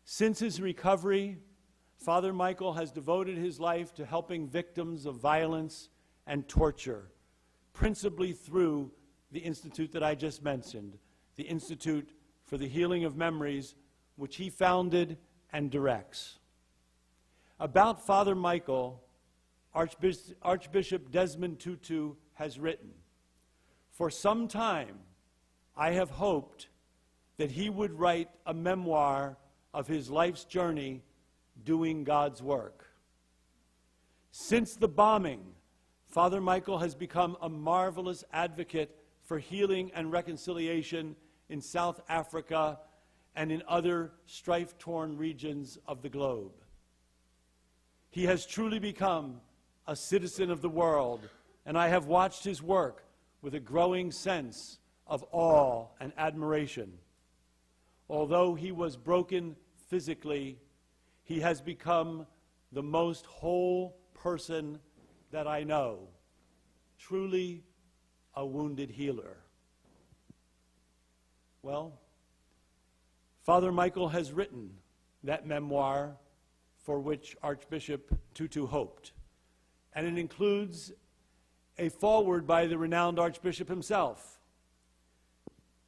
Since his recovery, Father Michael has devoted his life to helping victims of violence and torture, principally through the institute that I just mentioned, the Institute for the Healing of Memories, which he founded and directs. About Father Michael, Archbishop Desmond Tutu has written, "For some time, I have hoped that he would write a memoir of his life's journey doing God's work. Since the bombing, Father Michael has become a marvelous advocate for healing and reconciliation in South Africa and in other strife-torn regions of the globe. He has truly become a citizen of the world, and I have watched his work with a growing sense of awe and admiration. Although he was broken physically, he has become the most whole person that I know, truly a wounded healer." Well, Father Michael has written that memoir for which Archbishop Tutu hoped, and it includes a foreword by the renowned Archbishop himself,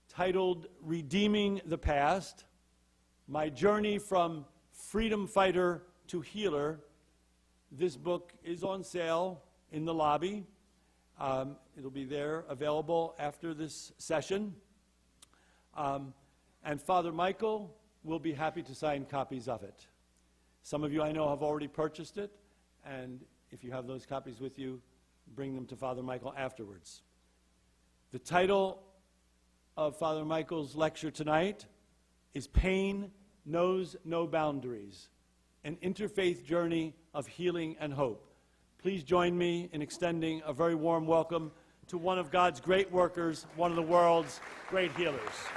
titled "Redeeming the Past, My Journey from Freedom Fighter to Healer." This book is on sale in the lobby. It'll be there available after this session. And Father Michael will be happy to sign copies of it. Some of you I know have already purchased it, and if you have those copies with you, bring them to Father Michael afterwards. The title of Father Michael's lecture tonight is "Pain Knows No Boundaries, an Interfaith Journey of Healing and Hope." Please join me in extending a very warm welcome to one of God's great workers, one of the world's great healers.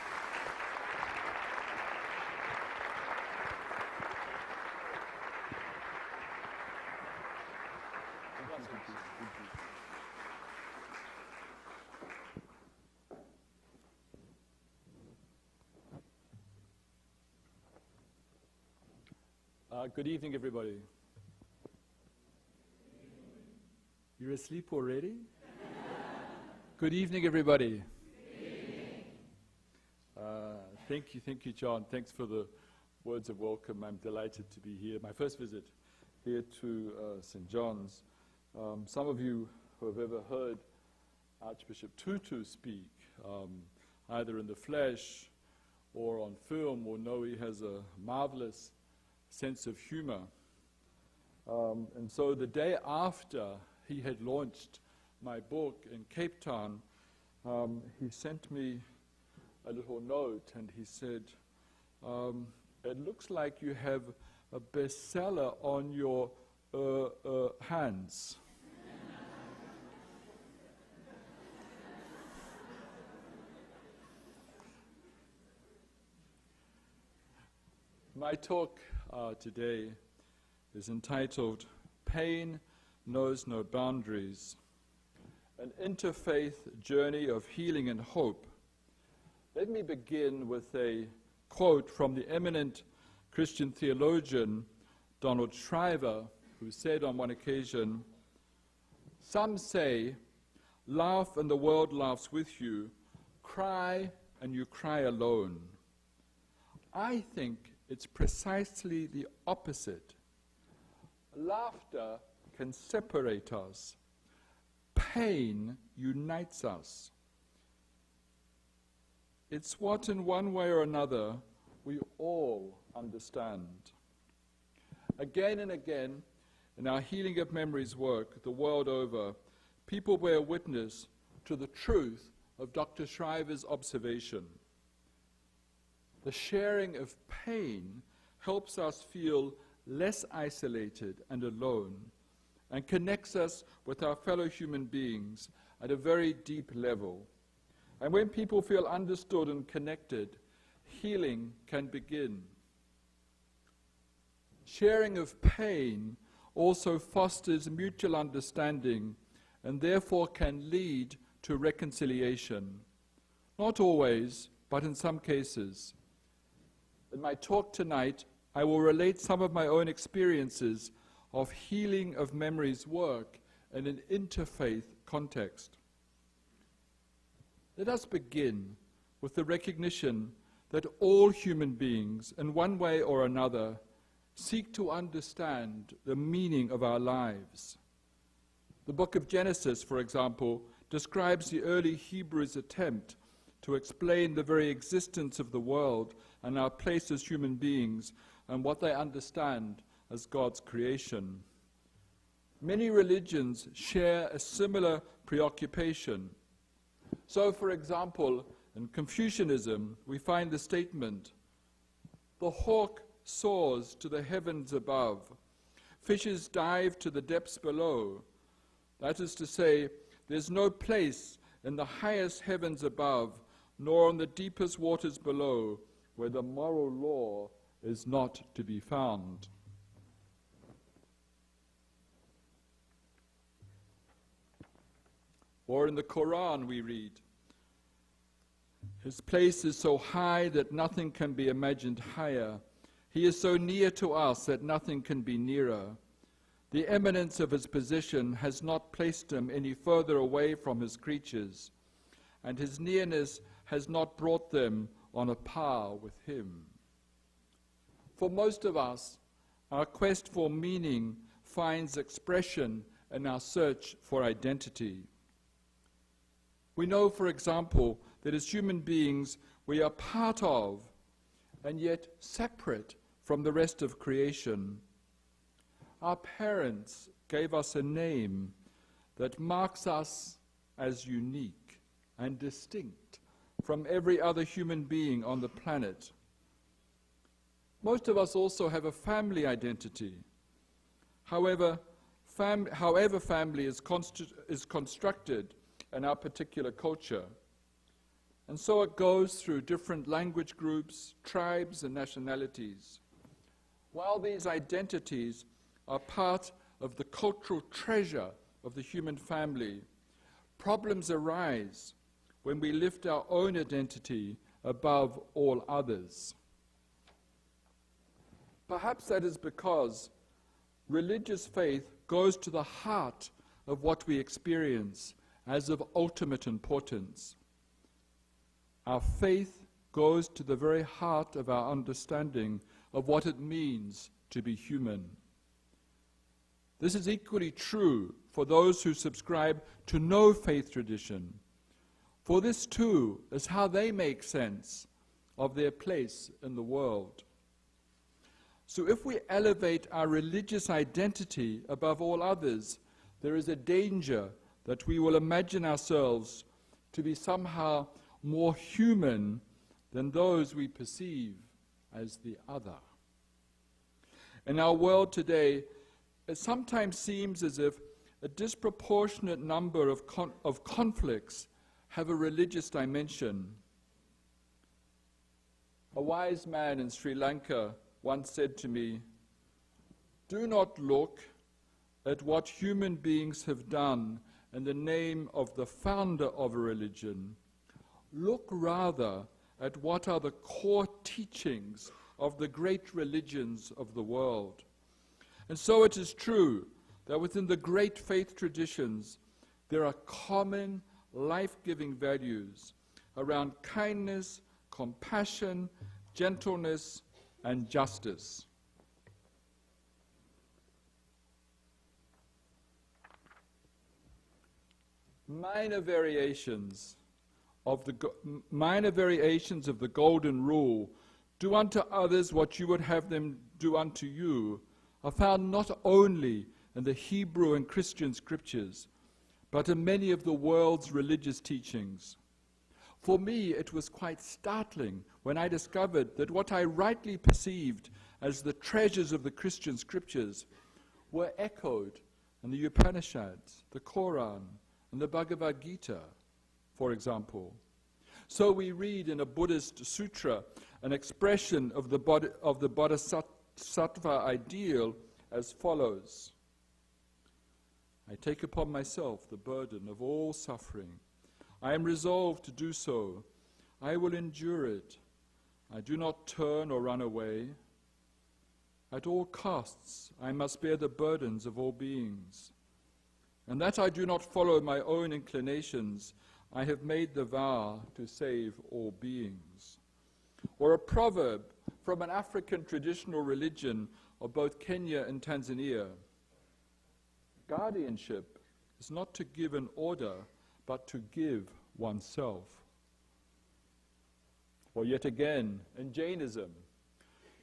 Good evening, everybody. You're asleep already? Good evening, everybody. Thank you, John. Thanks for the words of welcome. I'm delighted to be here. My first visit here to St. John's. Some of you who have ever heard Archbishop Tutu speak, either in the flesh or on film, will know he has a marvelous sense of humor. And so the day after he had launched my book in Cape Town, he sent me a little note and he said, "It looks like you have a bestseller on your hands." My talk today is entitled "Pain Knows No Boundaries, an Interfaith Journey of Healing and Hope." Let me begin with a quote from the eminent Christian theologian Donald Shriver, who said on one occasion, "Some say, laugh and the world laughs with you, cry and you cry alone. I think it's precisely the opposite. Laughter can separate us. Pain unites us. It's what in one way or another we all understand." Again and again, in our Healing of Memories work the world over, people bear witness to the truth of Dr. Shriver's observation. The sharing of pain helps us feel less isolated and alone, and connects us with our fellow human beings at a very deep level. And when people feel understood and connected, healing can begin. Sharing of pain also fosters mutual understanding and therefore can lead to reconciliation. Not always, but in some cases. In my talk tonight, I will relate some of my own experiences of healing of memories work in an interfaith context. Let us begin with the recognition that all human beings, in one way or another, seek to understand the meaning of our lives. The book of Genesis, for example, describes the early Hebrews' attempt to explain the very existence of the world and our place as human beings and what they understand as God's creation. Many religions share a similar preoccupation. So, for example, in Confucianism, we find the statement, "The hawk soars to the heavens above. Fishes dive to the depths below." That is to say, there's no place in the highest heavens above, nor in the deepest waters below, where the moral law is not to be found. Or in the Quran we read, "His place is so high that nothing can be imagined higher. He is so near to us that nothing can be nearer. The eminence of his position has not placed him any further away from his creatures, and his nearness has not brought them on a par with him." For most of us, our quest for meaning finds expression in our search for identity. We know, for example, that as human beings we are part of and yet separate from the rest of creation. Our parents gave us a name that marks us as unique and distinct from every other human being on the planet. Most of us also have a family identity. However family is constructed in our particular culture. And so it goes through different language groups, tribes, and nationalities. While these identities are part of the cultural treasure of the human family, problems arise when we lift our own identity above all others. Perhaps that is because religious faith goes to the heart of what we experience as of ultimate importance. Our faith goes to the very heart of our understanding of what it means to be human. This is equally true for those who subscribe to no faith tradition, for this too is how they make sense of their place in the world. So if we elevate our religious identity above all others, there is a danger that we will imagine ourselves to be somehow more human than those we perceive as the other. In our world today, it sometimes seems as if a disproportionate number of conflicts have a religious dimension. A wise man in Sri Lanka once said to me, "Do not look at what human beings have done in the name of the founder of a religion. Look rather at what are the core teachings of the great religions of the world." And so it is true that within the great faith traditions, there are common life-giving values around kindness, compassion, gentleness, and justice. Minor variations of the golden rule, "Do unto others what you would have them do unto you," are found not only in the Hebrew and Christian scriptures, but in many of the world's religious teachings. For me, it was quite startling when I discovered that what I rightly perceived as the treasures of the Christian scriptures were echoed in the Upanishads, the Quran, and the Bhagavad Gita, for example. So we read in a Buddhist sutra an expression of the Bodhisattva ideal as follows: "I take upon myself the burden of all suffering. I am resolved to do so. I will endure it. I do not turn or run away. At all costs, I must bear the burdens of all beings. And that I do not follow my own inclinations, I have made the vow to save all beings. Or a proverb from an African traditional religion of both Kenya and Tanzania. Guardianship is not to give an order, but to give oneself. Or yet again, in Jainism,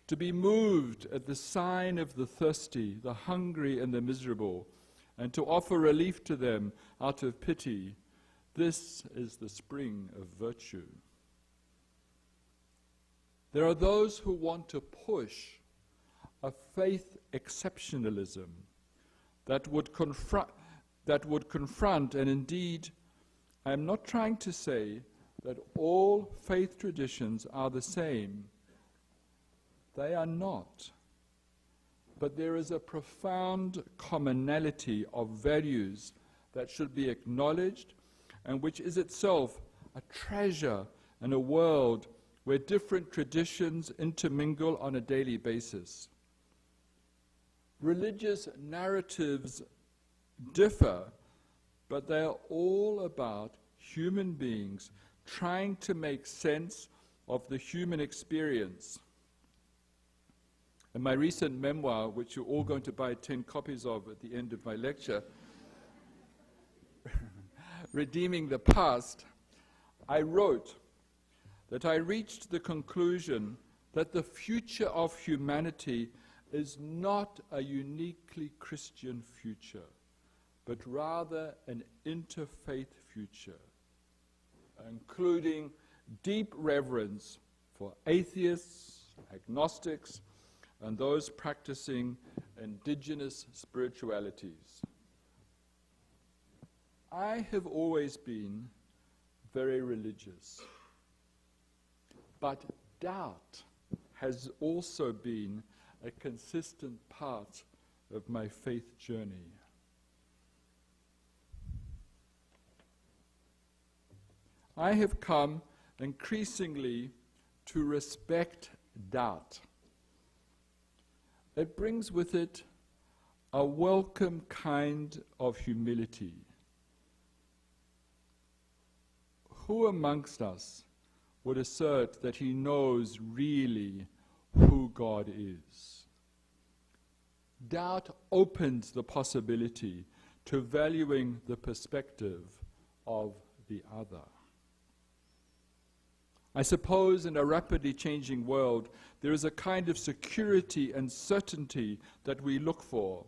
to be moved at the sign of the thirsty, the hungry, and the miserable, and to offer relief to them out of pity, this is the spring of virtue. There are those who want to push a faith exceptionalism that would confront, and indeed, I am not trying to say that all faith traditions are the same. They are not. But there is a profound commonality of values that should be acknowledged and which is itself a treasure in a world where different traditions intermingle on a daily basis. Religious narratives differ, but they are all about human beings trying to make sense of the human experience. In my recent memoir, which you're all going to buy 10 copies of at the end of my lecture, Redeeming the Past, I wrote that I reached the conclusion that the future of humanity is not a uniquely Christian future, but rather an interfaith future, including deep reverence for atheists, agnostics, and those practicing indigenous spiritualities. I have always been very religious, but doubt has also been a consistent part of my faith journey. I have come increasingly to respect doubt. It brings with it a welcome kind of humility. Who amongst us would assert that he knows really who God is? Doubt opens the possibility to valuing the perspective of the other. I suppose in a rapidly changing world, there is a kind of security and certainty that we look for.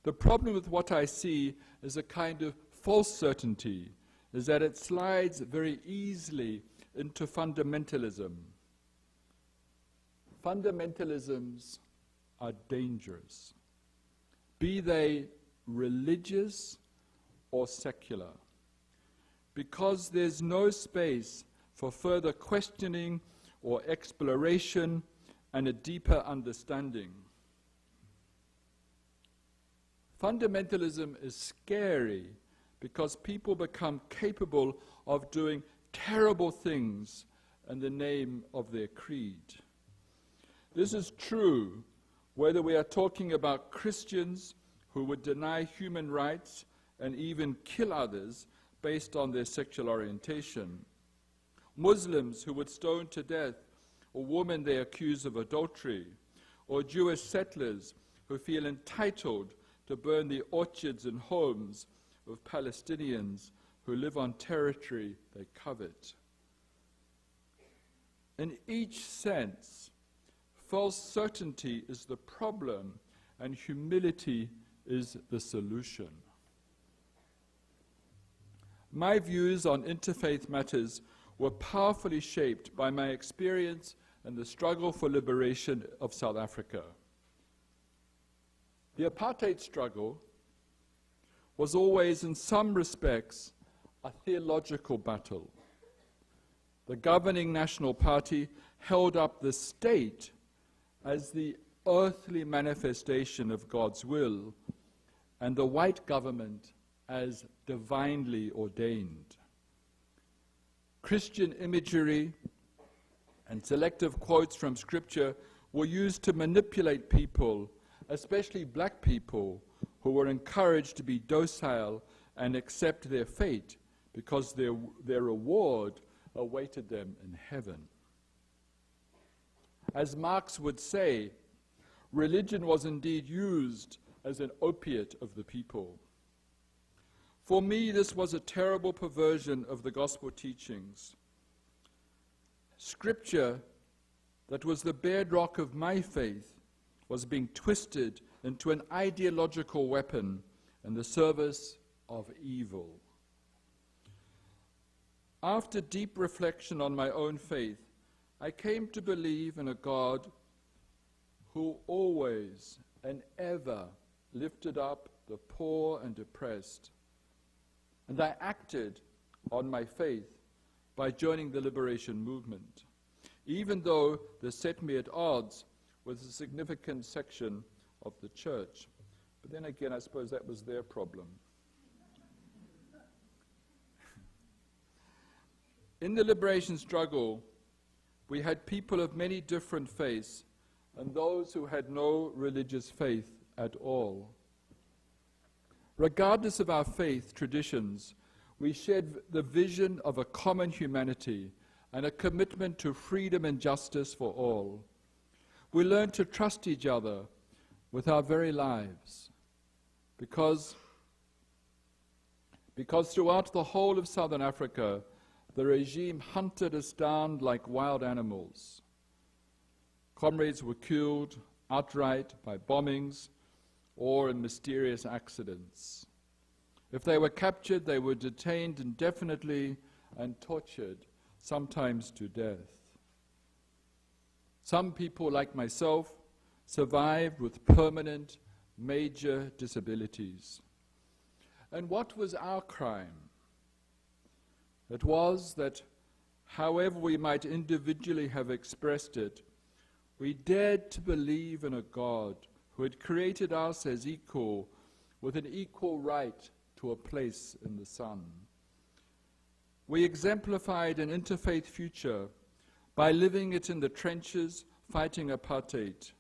The problem with what I see is a kind of false certainty, is that it slides very easily into fundamentalism. Fundamentalisms are dangerous, be they religious or secular, because there's no space for further questioning or exploration and a deeper understanding. Fundamentalism is scary because people become capable of doing terrible things in the name of their creed. This is true whether we are talking about Christians who would deny human rights and even kill others based on their sexual orientation, Muslims who would stone to death a woman they accuse of adultery, or Jewish settlers who feel entitled to burn the orchards and homes of Palestinians who live on territory they covet. In each sense, false certainty is the problem and humility is the solution. My views on interfaith matters were powerfully shaped by my experience in the struggle for liberation of South Africa. The apartheid struggle was always, in some respects, a theological battle. The governing National Party held up the state as the earthly manifestation of God's will, and the white government as divinely ordained. Christian imagery and selective quotes from Scripture were used to manipulate people, especially black people, who were encouraged to be docile and accept their fate because their reward awaited them in heaven. As Marx would say, religion was indeed used as an opiate of the people. For me, this was a terrible perversion of the gospel teachings. Scripture, that was the bedrock of my faith, was being twisted into an ideological weapon in the service of evil. After deep reflection on my own faith, I came to believe in a God who always and ever lifted up the poor and oppressed. And I acted on my faith by joining the liberation movement, even though this set me at odds with a significant section of the church. But then again, I suppose that was their problem. In the liberation struggle, we had people of many different faiths and those who had no religious faith at all. Regardless of our faith traditions, we shared the vision of a common humanity and a commitment to freedom and justice for all. We learned to trust each other with our very lives, because throughout the whole of Southern Africa, the regime hunted us down like wild animals. Comrades were killed outright by bombings or in mysterious accidents. If they were captured, they were detained indefinitely and tortured, sometimes to death. Some people, like myself, survived with permanent, major disabilities. And what was our crime? It was that, however we might individually have expressed it, we dared to believe in a God who had created us as equal, with an equal right to a place in the sun. We exemplified an interfaith future by living it in the trenches, fighting apartheid.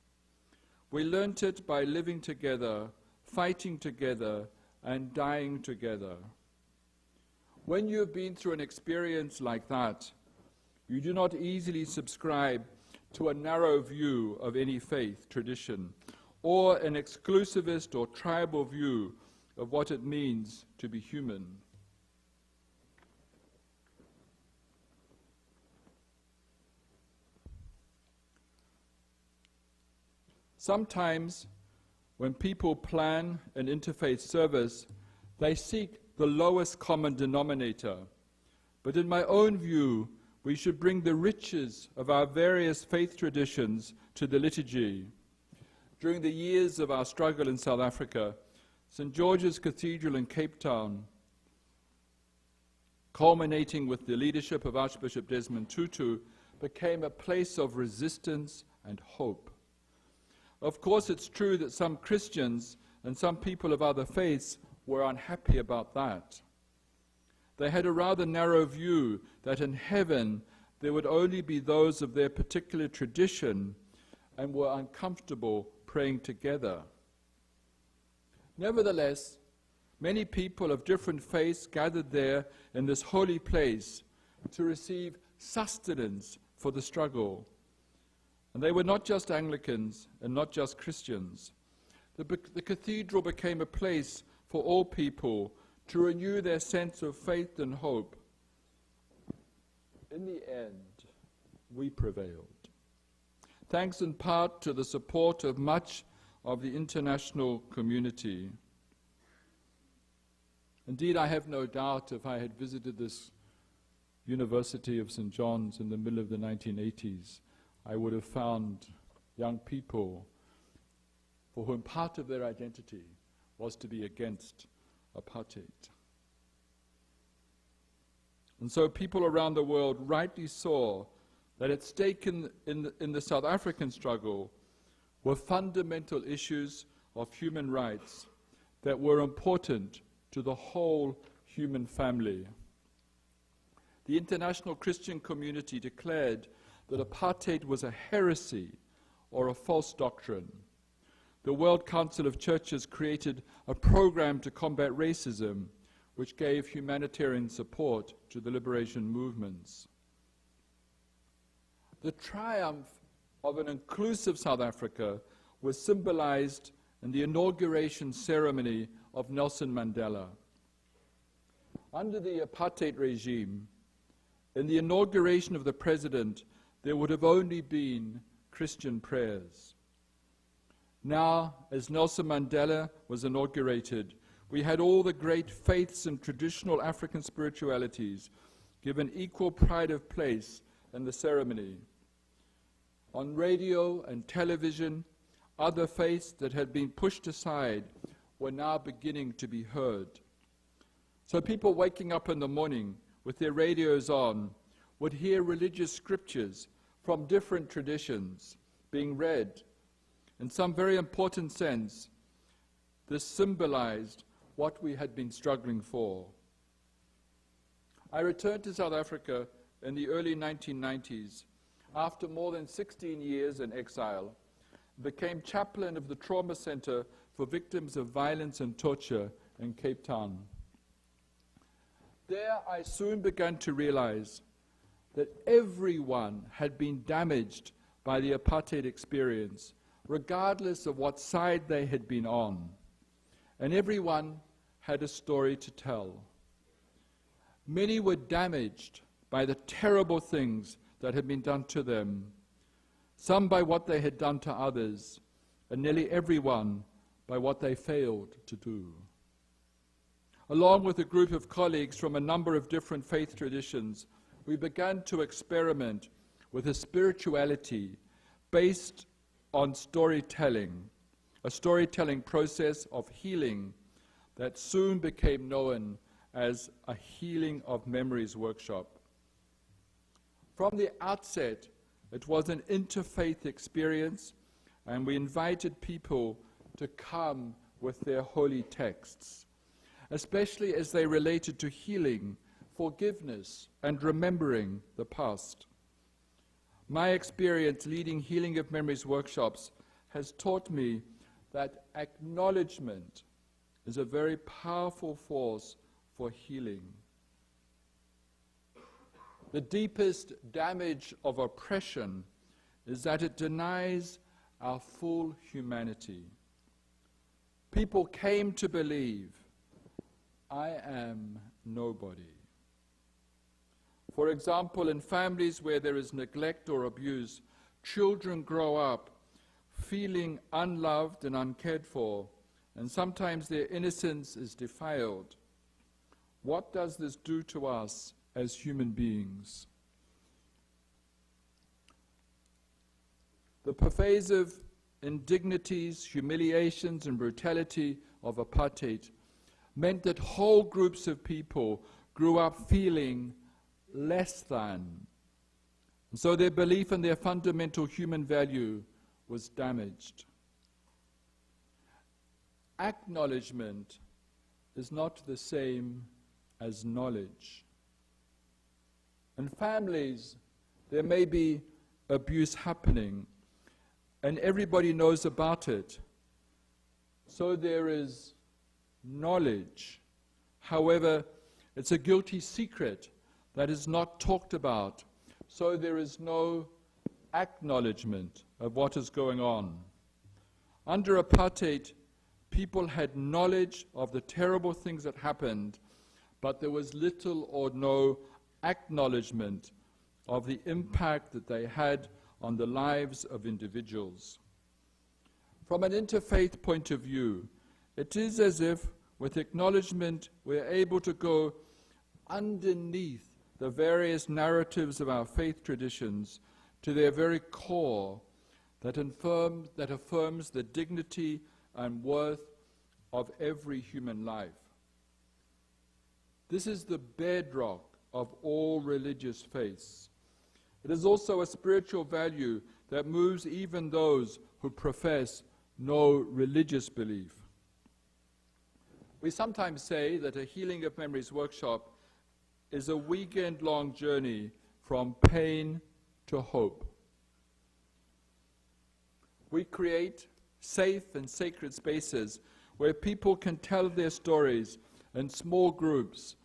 We learnt it by living together, fighting together, and dying together. When you have been through an experience like that, you do not easily subscribe to a narrow view of any faith tradition, or an exclusivist or tribal view of what it means to be human. Sometimes, when people plan an interfaith service, they seek the lowest common denominator. But in my own view, we should bring the riches of our various faith traditions to the liturgy. During the years of our struggle in South Africa, St. George's Cathedral in Cape Town, culminating with the leadership of Archbishop Desmond Tutu, became a place of resistance and hope. Of course, it's true that some Christians and some people of other faiths were unhappy about that. They had a rather narrow view that in heaven there would only be those of their particular tradition, and were uncomfortable praying together. Nevertheless, many people of different faiths gathered there in this holy place to receive sustenance for the struggle. And they were not just Anglicans and not just Christians. The cathedral became a place for all people to renew their sense of faith and hope. In the end, we prevailed, thanks in part to the support of much of the international community. Indeed, I have no doubt if I had visited this University of St. John's in the middle of the 1980s, I would have found young people for whom part of their identity was to be against apartheid. And so people around the world rightly saw that at stake in the South African struggle were fundamental issues of human rights that were important to the whole human family. The international Christian community declared that apartheid was a heresy or a false doctrine. The World Council of Churches created a program to combat racism, which gave humanitarian support to the liberation movements. The triumph of an inclusive South Africa was symbolized in the inauguration ceremony of Nelson Mandela. Under the apartheid regime, in the inauguration of the president, there would have only been Christian prayers. Now, as Nelson Mandela was inaugurated, we had all the great faiths and traditional African spiritualities given equal pride of place in the ceremony. On radio and television, other faiths that had been pushed aside were now beginning to be heard. So people waking up in the morning with their radios on would hear religious scriptures from different traditions being read. In some very important sense, this symbolized what we had been struggling for. I returned to South Africa in the early 1990s after more than 16 years in exile, became chaplain of the Trauma Center for Victims of Violence and Torture in Cape Town. There I soon began to realize that everyone had been damaged by the apartheid experience, regardless of what side they had been on. And everyone had a story to tell. Many were damaged by the terrible things that had been done to them, some by what they had done to others, and nearly everyone by what they failed to do. Along with a group of colleagues from a number of different faith traditions, we began to experiment with a spirituality based on storytelling, a storytelling process of healing that soon became known as a Healing of Memories workshop. From the outset, it was an interfaith experience, and we invited people to come with their holy texts, especially as they related to healing, forgiveness, and remembering the past. My experience leading Healing of Memories workshops has taught me that acknowledgement is a very powerful force for healing. The deepest damage of oppression is that it denies our full humanity. People came to believe, I am nobody. For example, in families where there is neglect or abuse, children grow up feeling unloved and uncared for, and sometimes their innocence is defiled. What does this do to us as human beings? The pervasive indignities, humiliations, and brutality of apartheid meant that whole groups of people grew up feeling less than. And so their belief in their fundamental human value was damaged. Acknowledgement is not the same as knowledge. In families, there may be abuse happening, and everybody knows about it. So there is knowledge. However, it's a guilty secret that is not talked about. So there is no acknowledgement of what is going on. Under apartheid, people had knowledge of the terrible things that happened, but there was little or no acknowledgement of the impact that they had on the lives of individuals. From an interfaith point of view, it is as if with acknowledgement we're able to go underneath the various narratives of our faith traditions to their very core that affirms the dignity and worth of every human life. This is the bedrock of all religious faiths. It is also a spiritual value that moves even those who profess no religious belief. We sometimes say that a Healing of Memories workshop is a weekend-long journey from pain to hope. We create safe and sacred spaces where people can tell their stories in small groups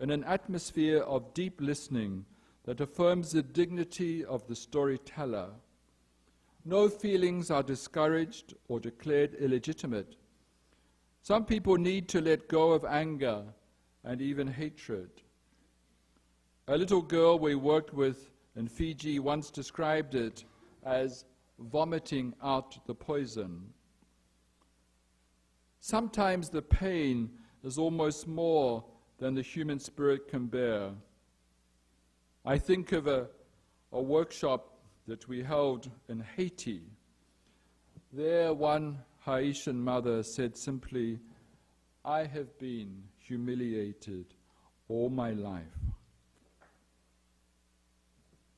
in an atmosphere of deep listening that affirms the dignity of the storyteller. No feelings are discouraged or declared illegitimate. Some people need to let go of anger and even hatred. A little girl we worked with in Fiji once described it as vomiting out the poison. Sometimes the pain is almost more than the human spirit can bear. I think of a workshop that we held in Haiti. There, one Haitian mother said simply, "I have been humiliated all my life."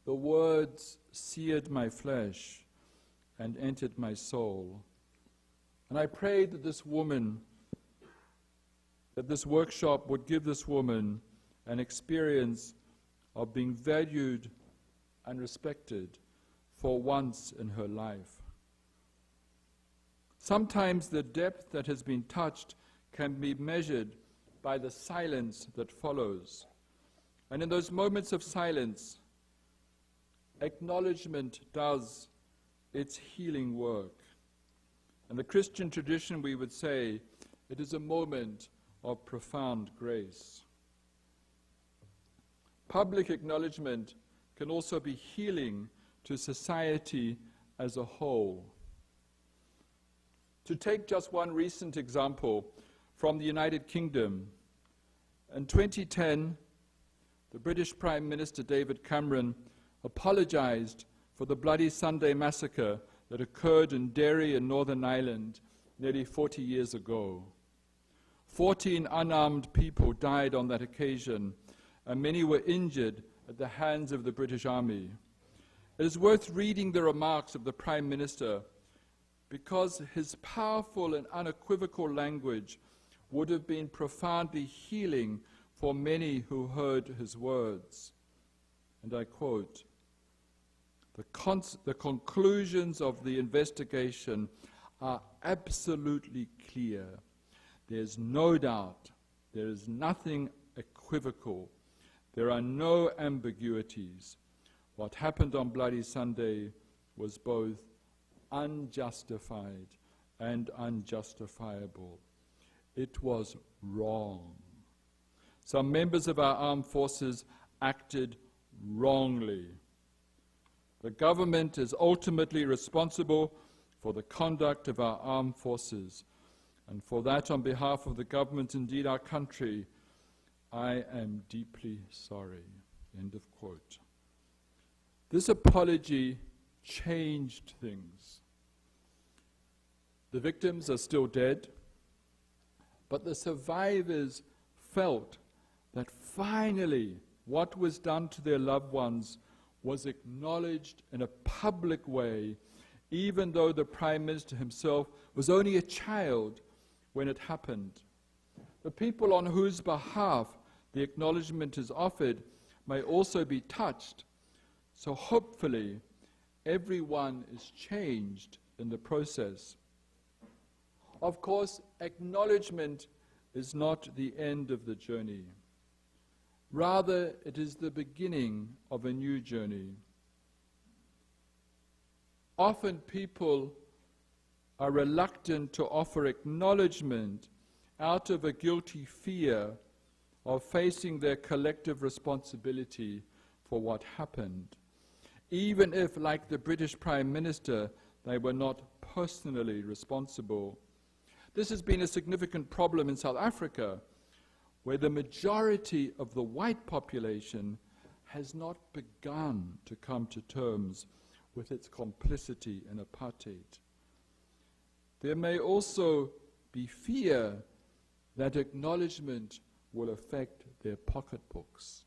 The words seared my flesh and entered my soul. And I prayed that this workshop would give this woman an experience of being valued and respected for once in her life. Sometimes the depth that has been touched can be measured by the silence that follows. And in those moments of silence, acknowledgement does its healing work. In the Christian tradition, we would say it is a moment of profound grace. Public acknowledgement can also be healing to society as a whole. To take just one recent example from the United Kingdom, in 2010, the British Prime Minister David Cameron apologized for the Bloody Sunday massacre that occurred in Derry in Northern Ireland nearly 40 years ago. 14 unarmed people died on that occasion, and many were injured at the hands of the British Army. It is worth reading the remarks of the Prime Minister because his powerful and unequivocal language would have been profoundly healing for many who heard his words. And I quote, the conclusions of the investigation are absolutely clear. There's no doubt. There is nothing equivocal. There are no ambiguities. What happened on Bloody Sunday was both unjustified and unjustifiable. It was wrong. Some members of our armed forces acted wrongly. The government is ultimately responsible for the conduct of our armed forces. And for that, on behalf of the government, indeed our country, I am deeply sorry. End of quote. This apology changed things. The victims are still dead, but the survivors felt that finally what was done to their loved ones was acknowledged in a public way, even though the Prime Minister himself was only a child when it happened. The people on whose behalf the acknowledgement is offered may also be touched, so hopefully everyone is changed in the process. Of course, acknowledgement is not the end of the journey. Rather, it is the beginning of a new journey. Often people are reluctant to offer acknowledgement out of a guilty fear of facing their collective responsibility for what happened, even if, like the British Prime Minister, they were not personally responsible. This has been a significant problem in South Africa, where the majority of the white population has not begun to come to terms with its complicity in apartheid. There may also be fear that acknowledgement will affect their pocketbooks.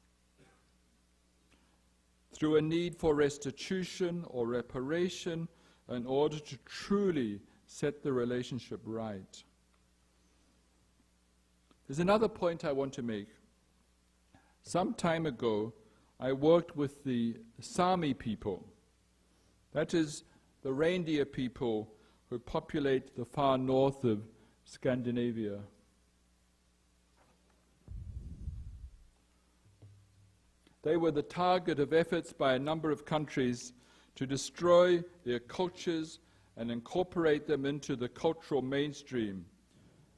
Through a need for restitution or reparation in order to truly set the relationship right. There's another point I want to make. Some time ago, I worked with the Sami people. That is the reindeer people who populate the far north of Scandinavia. They were the target of efforts by a number of countries to destroy their cultures and incorporate them into the cultural mainstream.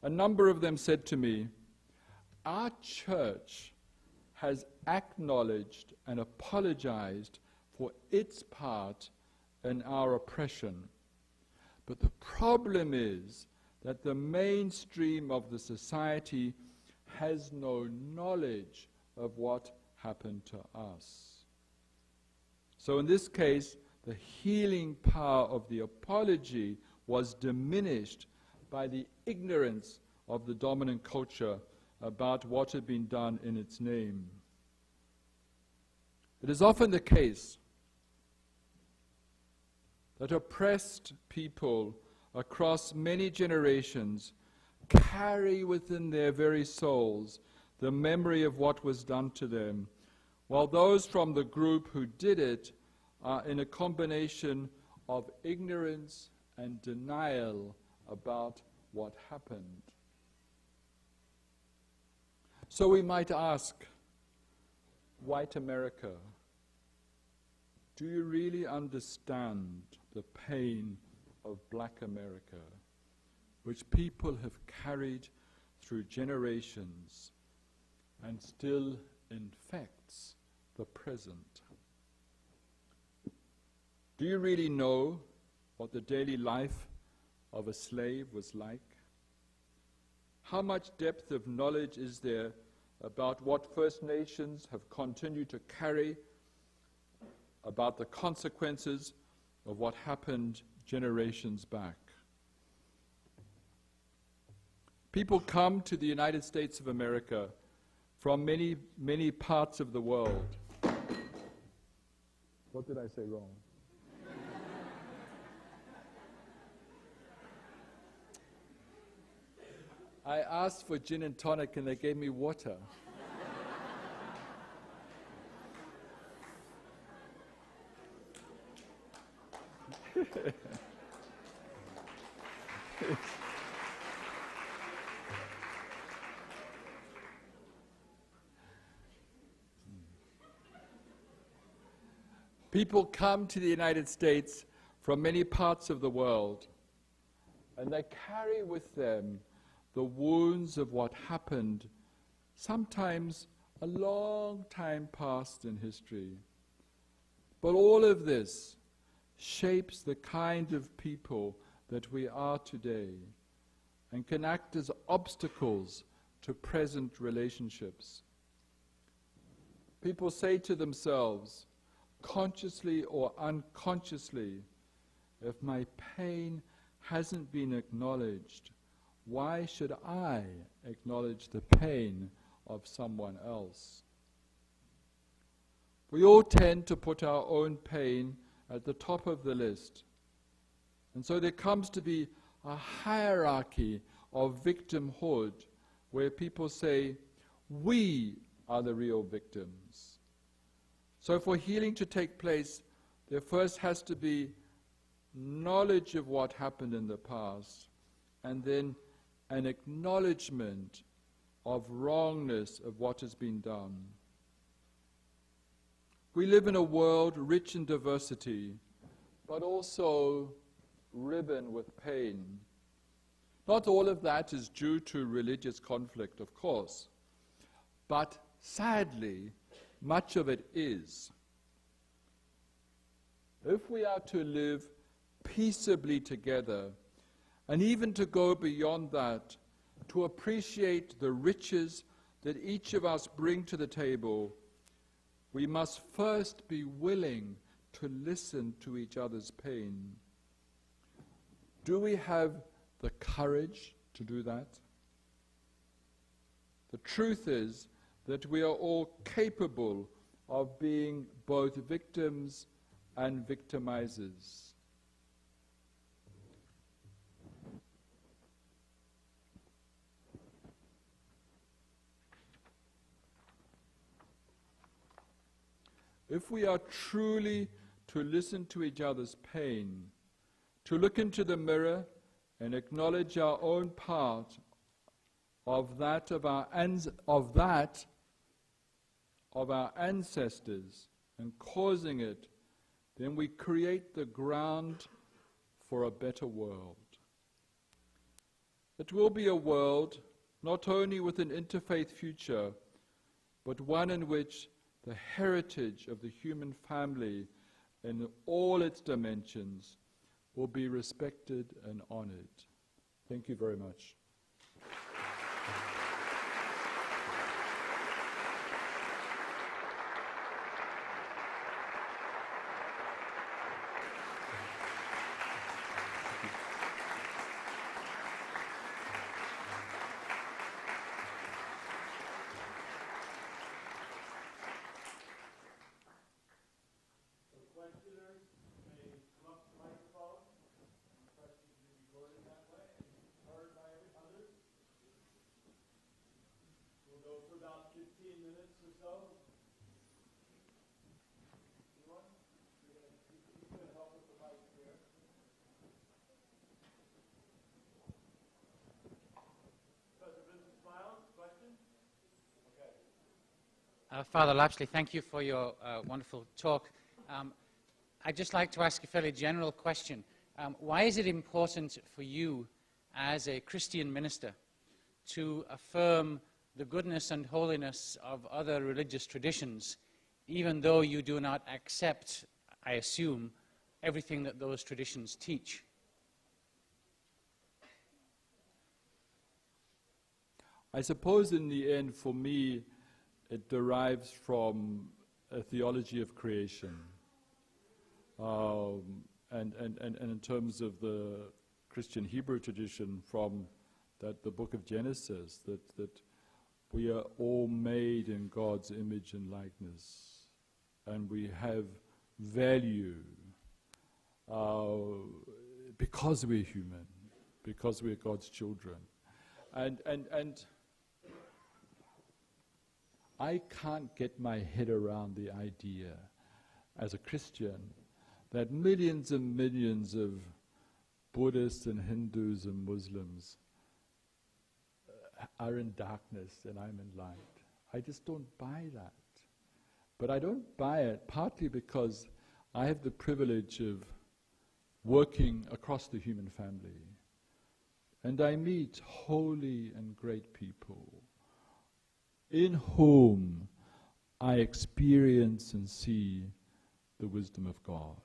A number of them said to me, "Our church has acknowledged and apologized for its part in our oppression. But the problem is that the mainstream of the society has no knowledge of what happened to us." So in this case, the healing power of the apology was diminished by the ignorance of the dominant culture about what had been done in its name. It is often the case that oppressed people across many generations carry within their very souls the memory of what was done to them, while those from the group who did it are in a combination of ignorance and denial about what happened. So we might ask, white America, do you really understand the pain of black America, which people have carried through generations and still infects the present? Do you really know what the daily life of a slave was like? How much depth of knowledge is there about what First Nations have continued to carry, about the consequences of what happened generations back? People come to the United States of America from many, many parts of the world. What did I say wrong? I asked for gin and tonic and they gave me water. People come to the United States from many parts of the world, and they carry with them the wounds of what happened, sometimes a long time past in history. But all of this shapes the kind of people that we are today and can act as obstacles to present relationships. People say to themselves, consciously or unconsciously, if my pain hasn't been acknowledged, why should I acknowledge the pain of someone else? We all tend to put our own pain at the top of the list. And so there comes to be a hierarchy of victimhood where people say, we are the real victims. So for healing to take place, there first has to be knowledge of what happened in the past, and then an acknowledgement of wrongness of what has been done. We live in a world rich in diversity, but also riven with pain. Not all of that is due to religious conflict, of course, but sadly, much of it is. If we are to live peaceably together, and even to go beyond that, to appreciate the riches that each of us bring to the table, we must first be willing to listen to each other's pain. Do we have the courage to do that? The truth is that we are all capable of being both victims and victimizers. If we are truly to listen to each other's pain, to look into the mirror and acknowledge our own part of that of our ancestors and causing it, then we create the ground for a better world. It will be a world not only with an interfaith future, but one in which the heritage of the human family in all its dimensions will be respected and honored. Thank you very much. Father Lapsley, thank you for your wonderful talk. I'd just like to ask a fairly general question. Why is it important for you as a Christian minister to affirm the goodness and holiness of other religious traditions, even though you do not accept, I assume, everything that those traditions teach? I suppose in the end, for me, it derives from a theology of creation. And in terms of the Christian Hebrew tradition, from the book of Genesis, that we are all made in God's image and likeness, and we have value because we're human, because we're God's children. And I can't get my head around the idea, as a Christian, that millions and millions of Buddhists and Hindus and Muslims are in darkness and I'm in light. I just don't buy that. But I don't buy it partly because I have the privilege of working across the human family. And I meet holy and great people in whom I experience and see the wisdom of God.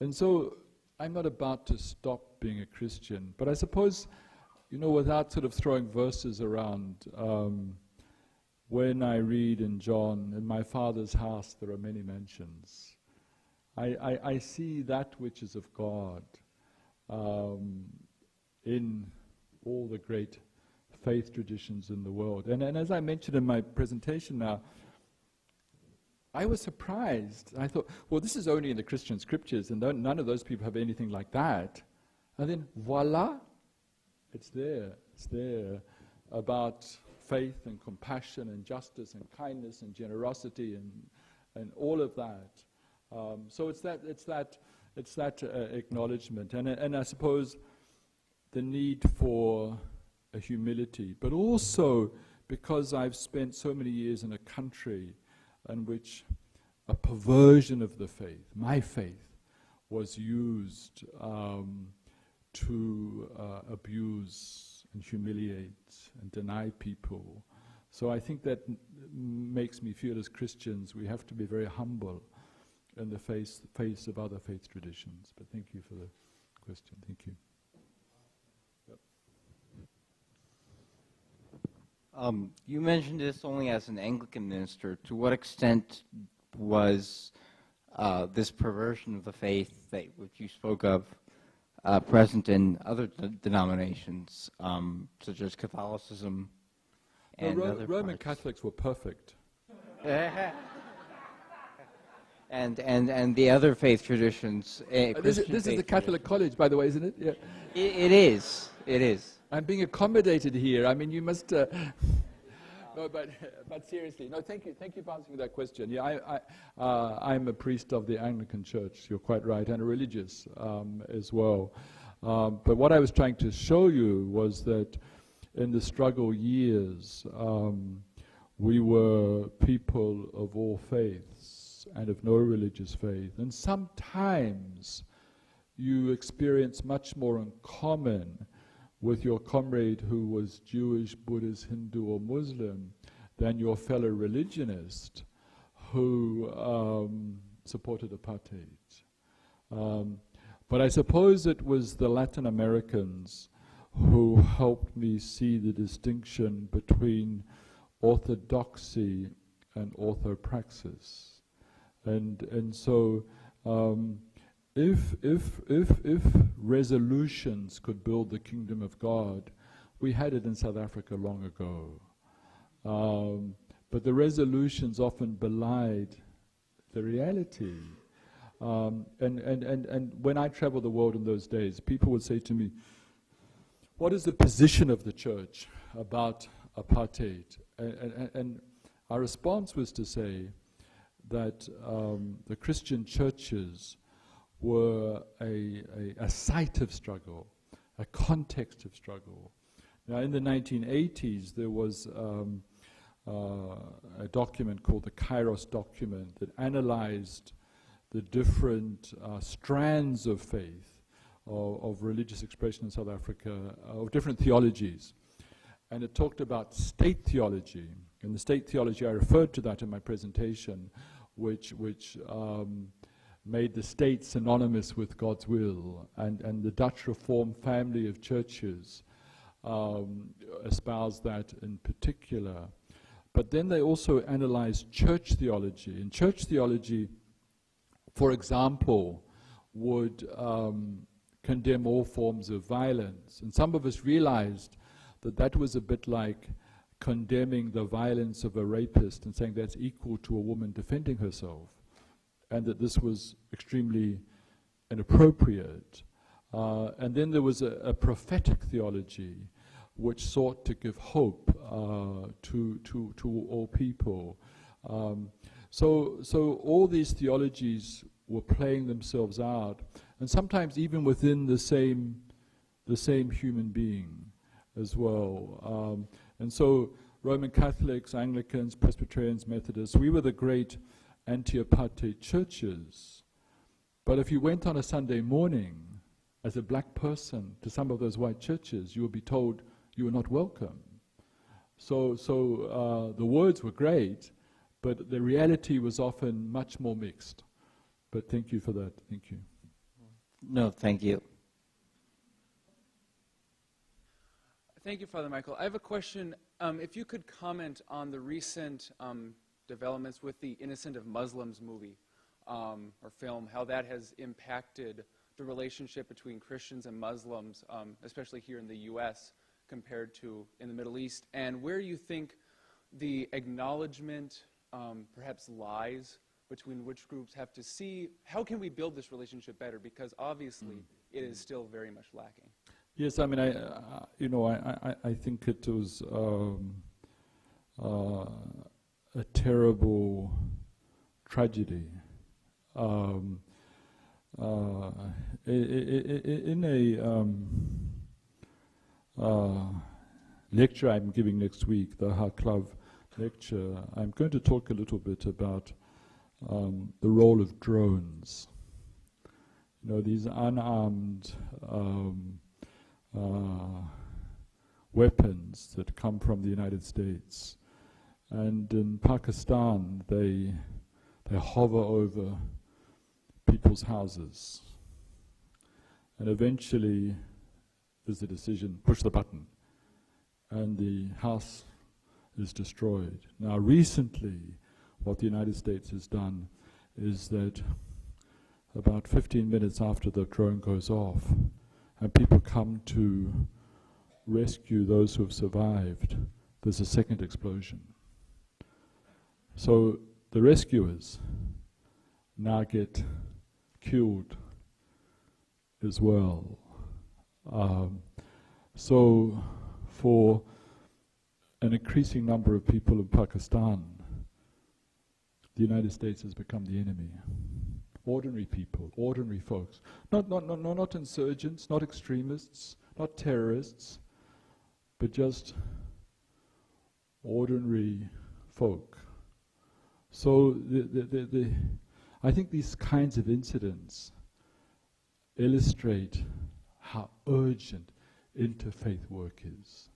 And so I'm not about to stop being a Christian, but I suppose, without sort of throwing verses around, when I read in John, in my Father's house there are many mansions, I see that which is of God in all the great faith traditions in the world. And as I mentioned in my presentation now, I was surprised. I thought, well, this is only in the Christian scriptures, and none of those people have anything like that. And then, voila, it's there. It's there about faith and compassion and justice and kindness and generosity and all of that. So it's that acknowledgement, and I suppose the need for a humility, but also because I've spent so many years in a country in which a perversion of the faith, my faith, was used to abuse and humiliate and deny people. So I think that makes me feel as Christians we have to be very humble in the face of other faith traditions. But thank you for the question. Thank you. You mentioned this only as an Anglican minister. To what extent was this perversion of the faith which you spoke of present in other denominations, such as Catholicism and other Roman Catholics were perfect. and the other faith traditions. This is the Catholic college, by the way, isn't it? Yeah. It is. It is. I'm being accommodated here. I mean, you must... No, but seriously, no. Thank you for answering that question. Yeah, I'm a priest of the Anglican Church. You're quite right, and a religious as well. But what I was trying to show you was that in the struggle years, we were people of all faiths and of no religious faith, and sometimes you experience much more in common with your comrade who was Jewish, Buddhist, Hindu, or Muslim than your fellow religionist who supported apartheid. But I suppose it was the Latin Americans who helped me see the distinction between orthodoxy and orthopraxis. And so if resolutions could build the kingdom of God, we had it in South Africa long ago. But the resolutions often belied the reality. And when I traveled the world in those days, people would say to me, what is the position of the church about apartheid? And our response was to say that the Christian churches were a site of struggle, a context of struggle. Now, in the 1980s, there was a document called the Kairos document that analyzed the different strands of faith, of religious expression in South Africa, of different theologies. And it talked about state theology. And the state theology, I referred to that in my presentation, which made the state synonymous with God's will, and the Dutch Reformed family of churches espoused that in particular. But then they also analyzed church theology. And church theology, for example, would condemn all forms of violence. And some of us realized that that was a bit like condemning the violence of a rapist and saying that's equal to a woman defending herself, and that this was extremely inappropriate. And then there was a prophetic theology which sought to give hope to all people. So all these theologies were playing themselves out, and sometimes even within the same human being as well. And so Roman Catholics, Anglicans, Presbyterians, Methodists, we were the great anti-apartheid churches. But if you went on a Sunday morning as a black person to some of those white churches, you would be told you were not welcome. So the words were great, but the reality was often much more mixed. But thank you for that. Thank you. No, thank you. Thank you, Father Michael. I have a question. If you could comment on the recent developments with the Innocent of Muslims movie or film, how that has impacted the relationship between Christians and Muslims, especially here in the U.S. compared to in the Middle East, and where you think the acknowledgement perhaps lies between which groups have to see. How can we build this relationship better? Because obviously it is still very much lacking. Yes, I mean, I think it was a terrible tragedy. In a lecture I'm giving next week, the Haklav lecture, I'm going to talk a little bit about the role of drones. You know, these unarmed weapons that come from the United States. And in Pakistan, they hover over people's houses. And eventually, there's a decision, push the button, and the house is destroyed. Now, recently, what the United States has done is that about 15 minutes after the drone goes off, and people come to rescue those who have survived, there's a second explosion. So the rescuers now get killed as well. So for an increasing number of people in Pakistan, the United States has become the enemy. Ordinary people, ordinary folks. Not insurgents, not extremists, not terrorists, but just ordinary folk. So I think these kinds of incidents illustrate how urgent interfaith work is.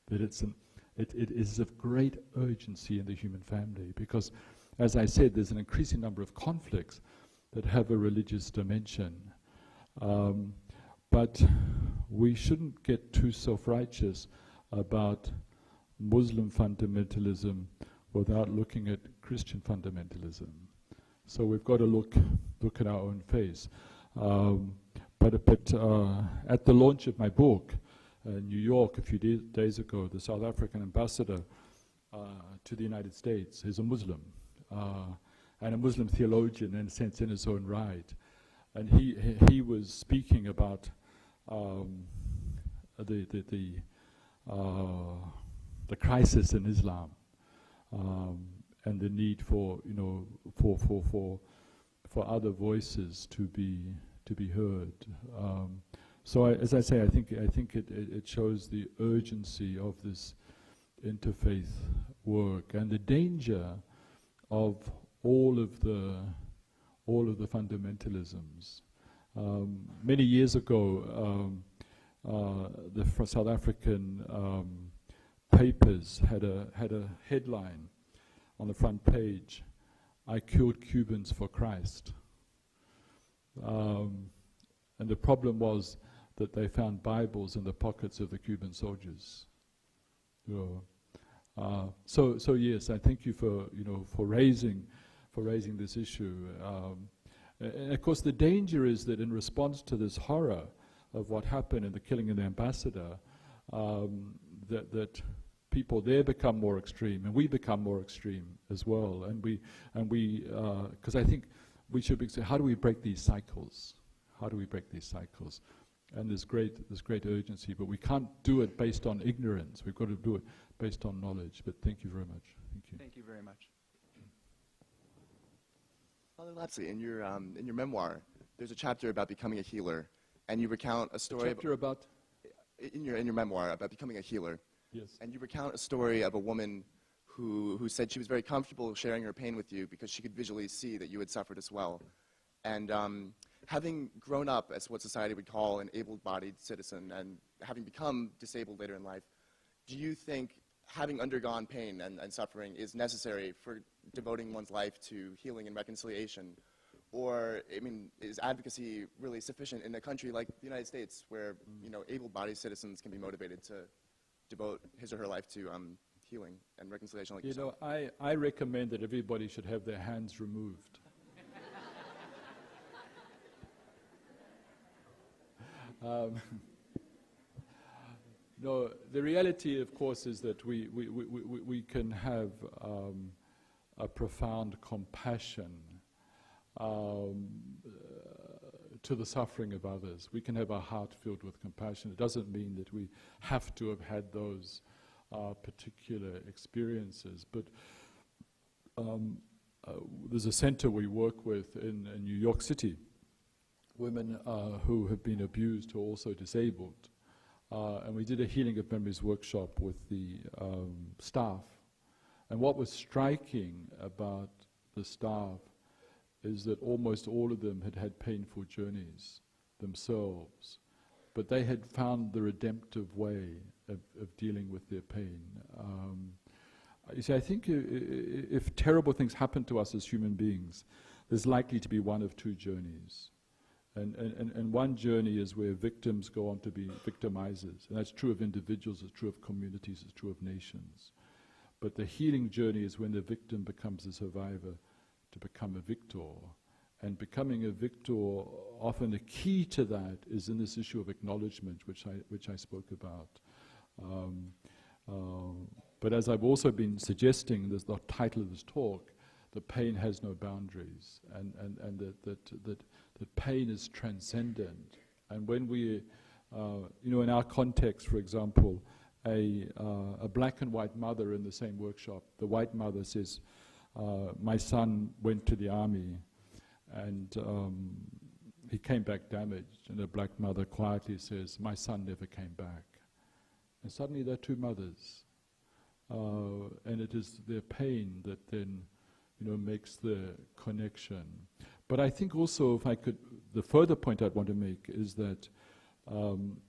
That it is of great urgency in the human family, because, as I said, there's an increasing number of conflicts that have a religious dimension. But we shouldn't get too self-righteous about Muslim fundamentalism without looking at Christian fundamentalism. So we've got to look at our own face. But at the launch of my book in New York a few days ago, the South African ambassador to the United States is a Muslim, and a Muslim theologian in a sense in his own right. And he was speaking about the crisis in Islam, and the need for other voices to be heard. So as I say, I think it shows the urgency of this interfaith work and the danger of all of the fundamentalisms. Many years ago, the South African papers had a headline on the front page: "I killed Cubans for Christ." And the problem was that they found Bibles in the pockets of the Cuban soldiers. So yes, I thank you for raising this issue. And of course, the danger is that in response to this horror of what happened in the killing of the ambassador, that people there become more extreme, and we become more extreme as well. And we, because I think we should be saying, how do we break these cycles? How do we break these cycles? And there's great urgency, but we can't do it based on ignorance. We've got to do it based on knowledge. But thank you very much. Thank you. Thank you very much. Father Lapsley, in your memoir, there's a chapter about becoming a healer, and you recount a story. In your memoir about becoming a healer. Yes. And you recount a story of a woman who said she was very comfortable sharing her pain with you because she could visually see that you had suffered as well. And having grown up as what society would call an able-bodied citizen and having become disabled later in life, do you think having undergone pain and suffering is necessary for devoting one's life to healing and reconciliation? Or, I mean, is advocacy really sufficient in a country like the United States where, able-bodied citizens can be motivated to devote his or her life to healing and reconciliation like yourself? I recommend that everybody should have their hands removed. No, the reality, of course, is that we can have a profound compassion to the suffering of others. We can have a heart filled with compassion. It doesn't mean that we have to have had those particular experiences. But there's a center we work with in New York City, women who have been abused, who are also disabled. And we did a Healing of Memories workshop with the staff. And what was striking about the staff is that almost all of them had had painful journeys themselves, but they had found the redemptive way of dealing with their pain. You see, I think if terrible things happen to us as human beings, there's likely to be one of two journeys. And one journey is where victims go on to be victimizers. And that's true of individuals, it's true of communities, it's true of nations. But the healing journey is when the victim becomes a survivor to become a victor. And becoming a victor, often the key to that is in this issue of acknowledgement, which I spoke about. But as I've also been suggesting, there's the title of this talk, the pain has no boundaries, and that pain is transcendent. And when we, in our context, for example, a black and white mother in the same workshop. The white mother says, my son went to the army and he came back damaged. And the black mother quietly says, my son never came back. And suddenly there are two mothers. And it is their pain that then, makes the connection. But I think also, if I could, the further point I'd want to make is that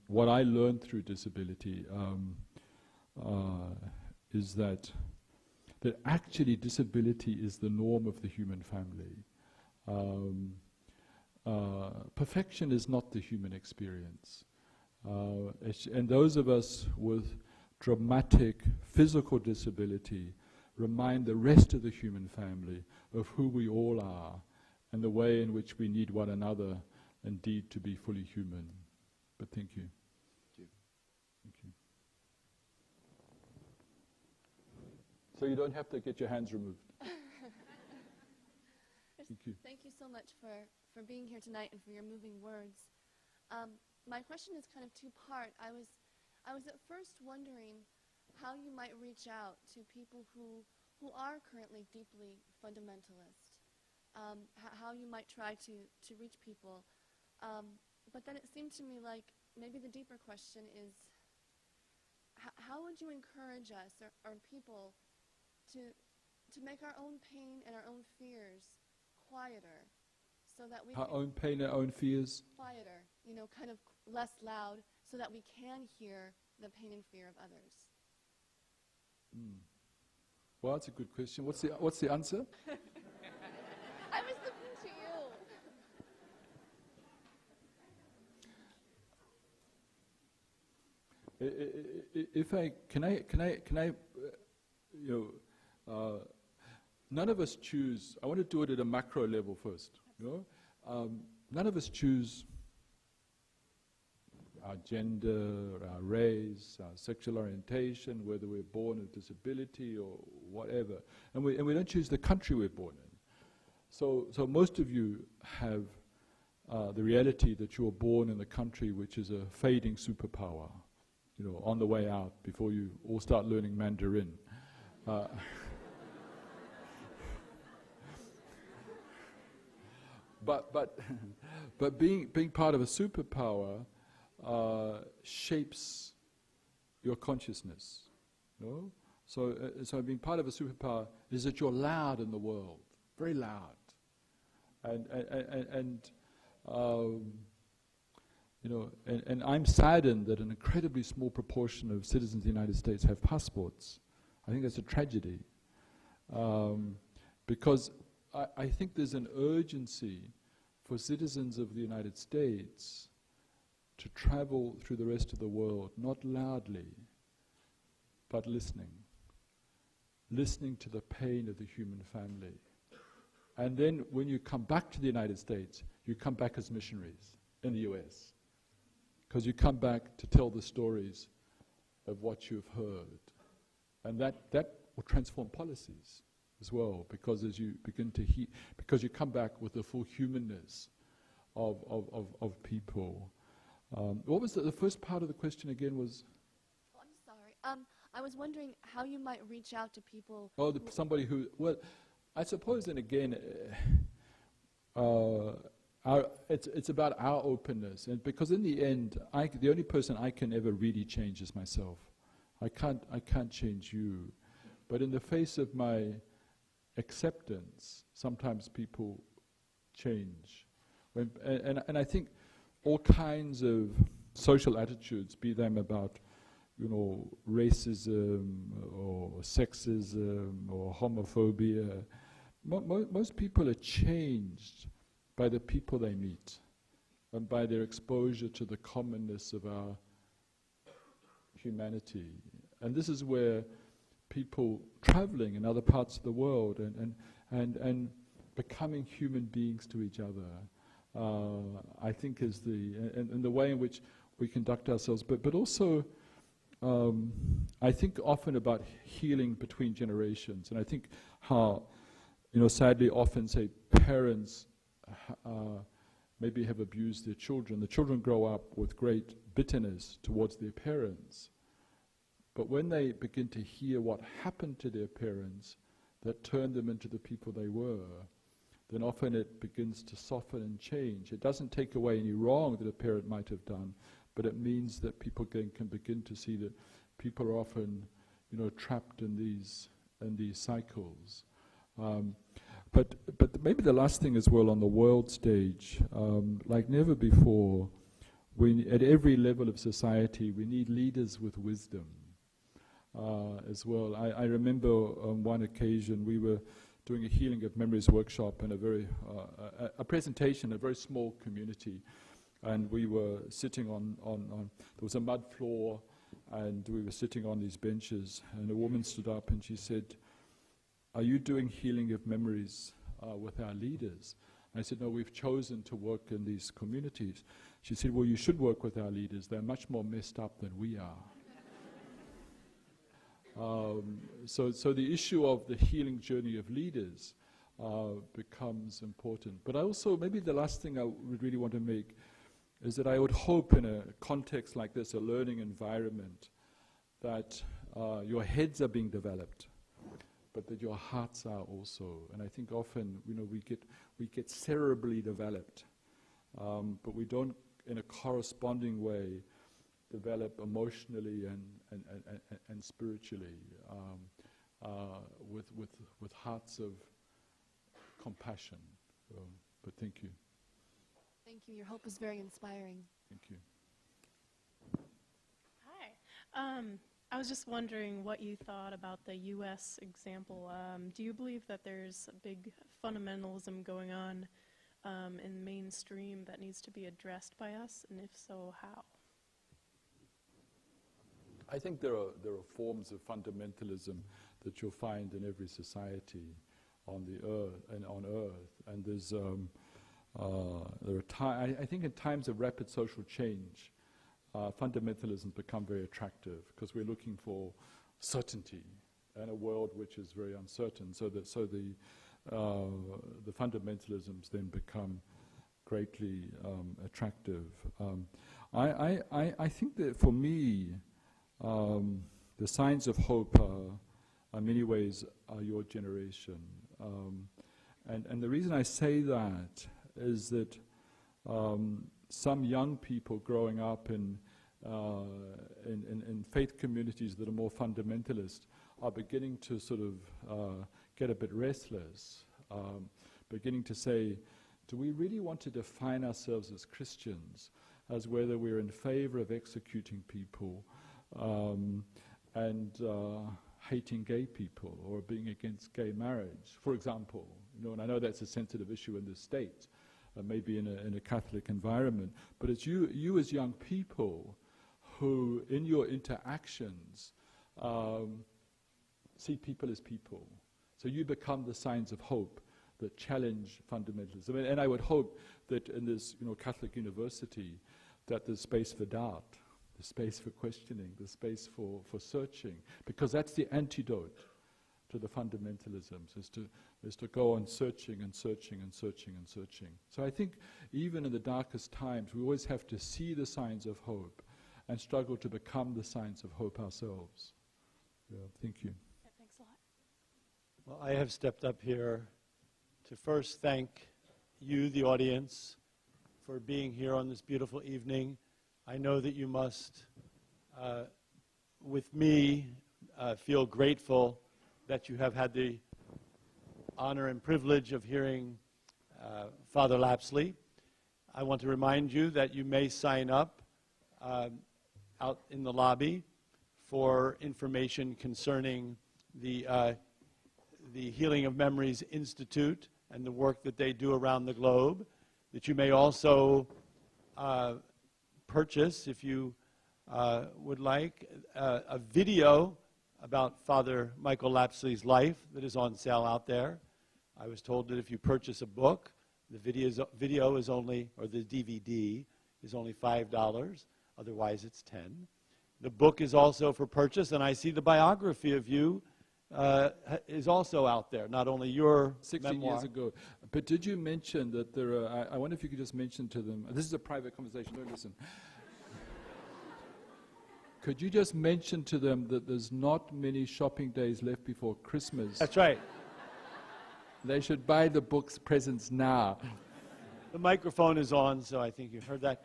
what I learned through disability is that actually disability is the norm of the human family. Perfection is not the human experience. And those of us with dramatic physical disability remind the rest of the human family of who we all are and the way in which we need one another indeed to be fully human. But thank you. Thank you. So you don't have to get your hands removed. Thank you. Thank you so much for being here tonight and for your moving words. My question is kind of two-part. I was at first wondering how you might reach out to people who are currently deeply fundamentalist, how you might try to reach people. But then it seemed to me like maybe the deeper question is, how would you encourage us or people to make our own pain and our own fears quieter, so that we our own pain and our own fears quieter, kind of less loud, so that we can hear the pain and fear of others? Well, that's a good question. What's the answer? I was looking to you. None of us choose. I want to do it at a macro level first. None of us choose our gender, our race, our sexual orientation, whether we're born with disability or whatever, and we don't choose the country we're born in. So most of you have the reality that you were born in a country which is a fading superpower, on the way out before you all start learning Mandarin. But being part of a superpower shapes your consciousness. So being part of a superpower is that you're loud in the world, very loud, and I'm saddened that an incredibly small proportion of citizens of the United States have passports. I think that's a tragedy, because I think there's an urgency for citizens of the United States to travel through the rest of the world, not loudly, but listening to the pain of the human family. And then when you come back to the United States, you come back as missionaries in the US, because you come back to tell the stories of what you've heard. And that will transform policies as well, because as you begin to because you come back with the full humanness of people. What was the first part of the question again was? Oh, I'm sorry. I was wondering how you might reach out to people. Oh, somebody who, well, I suppose then again, it's about our openness, and because in the end, the only person I can ever really change is myself. I can't change you, but in the face of my acceptance, sometimes people change. And I think all kinds of social attitudes, be them about, racism or sexism or homophobia, most people are changed by the people they meet and by their exposure to the commonness of our humanity. And this is where people traveling in other parts of the world and becoming human beings to each other, I think is and the way in which we conduct ourselves, but also I think often about healing between generations. And I think how, sadly often say parents maybe have abused their children. The children grow up with great bitterness towards their parents. But when they begin to hear what happened to their parents that turned them into the people they were, then often it begins to soften and change. It doesn't take away any wrong that a parent might have done, but it means that people can begin to see that people are often, trapped in these cycles. But maybe the last thing as well on the world stage, like never before, at every level of society, we need leaders with wisdom as well. I remember on one occasion we were doing a Healing of Memories workshop in a presentation, a very small community, and we were sitting on there was a mud floor, and we were sitting on these benches, and a woman stood up and she said, "Are you doing Healing of Memories with our leaders?" I said, "No, we've chosen to work in these communities." She said, "Well, you should work with our leaders. They're much more messed up than we are." So the issue of the healing journey of leaders becomes important. But I also, maybe the last thing I would really want to make is that I would hope in a context like this, a learning environment, that your heads are being developed, but that your hearts are also. And I think often, we get cerebrally developed, but we don't, in a corresponding way, develop emotionally and spiritually with hearts of compassion. But thank you. Thank you. Your hope is very inspiring. Thank you. Hi. I was just wondering what you thought about the U.S. example. Do you believe that there's a big fundamentalism going on in mainstream that needs to be addressed by us, and if so, how? I think there are forms of fundamentalism that you'll find in every society on the earth and on Earth, and there's I think in times of rapid social change, fundamentalism become very attractive because we're looking for certainty in a world which is very uncertain. So the fundamentalisms then become greatly attractive. I think that for me, the signs of hope are in many ways are your generation. And the reason I say that is that some young people growing up in faith communities that are more fundamentalist are beginning to sort of get a bit restless, beginning to say, do we really want to define ourselves as Christians, as whether we're in favor of executing people and hating gay people or being against gay marriage, for example? And I know that's a sensitive issue in this state, maybe in a Catholic environment, but it's you as young people who, in your interactions, see people as people. So you become the signs of hope that challenge fundamentalism. And I would hope that in this Catholic university, that there's space for doubt, the space for questioning, the space for searching, because that's the antidote to the fundamentalisms, is to go on searching and searching and searching and searching. So I think even in the darkest times, we always have to see the signs of hope and struggle to become the signs of hope ourselves. Yeah, thank you. Yeah, thanks a lot. Well, I have stepped up here to first thank you, the audience, for being here on this beautiful evening. I know that you must, with me, feel grateful that you have had the honor and privilege of hearing Father Lapsley. I want to remind you that you may sign up out in the lobby for information concerning the Healing of Memories Institute and the work that they do around the globe, that you may also purchase, if you would like, a video about Father Michael Lapsley's life that is on sale out there. I was told that if you purchase a book, the video is only, or the DVD is only $5, otherwise it's $10. The book is also for purchase, and I see the biography of you is also out there, not only your 60 memoir. years ago. But did you mention that there are, I wonder if you could just mention to them, this is a private conversation, don't listen. could you just mention to them that there's not many shopping days left before Christmas? That's right. They should buy the books presents now. The microphone is on, so I think you heard that.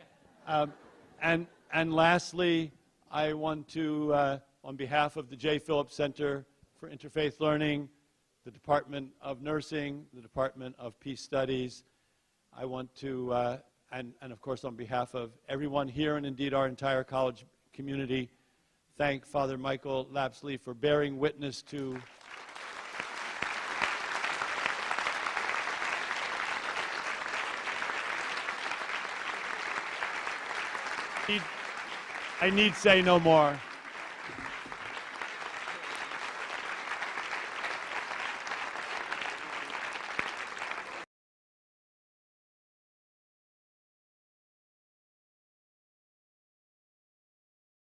And lastly, I want to, on behalf of the J. Phillips Center for Interfaith Learning, the Department of Nursing, the Department of Peace Studies, I want to, and of course on behalf of everyone here and indeed our entire college community, thank Father Michael Lapsley for bearing witness to I need say no more.